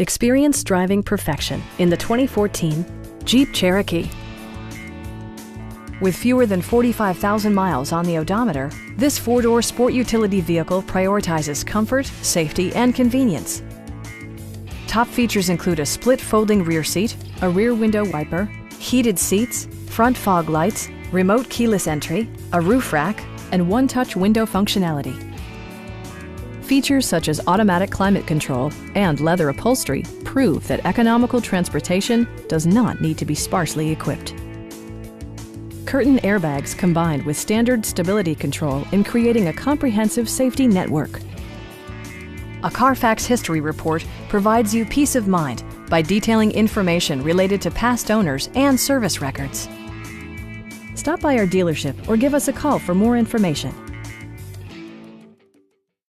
Experience driving perfection in the 2014 Jeep Cherokee. With fewer than 45,000 miles on the odometer, this four-door sport utility vehicle prioritizes comfort, safety, and convenience. Top features include a split folding rear seat, a rear window wiper, heated seats, front fog lights, remote keyless entry, a roof rack, and one-touch window functionality. Features such as automatic climate control and leather upholstery prove that economical transportation does not need to be sparsely equipped. Curtain airbags combined with standard stability control in creating a comprehensive safety network. A Carfax history report provides you peace of mind by detailing information related to past owners and service records. Stop by our dealership or give us a call for more information.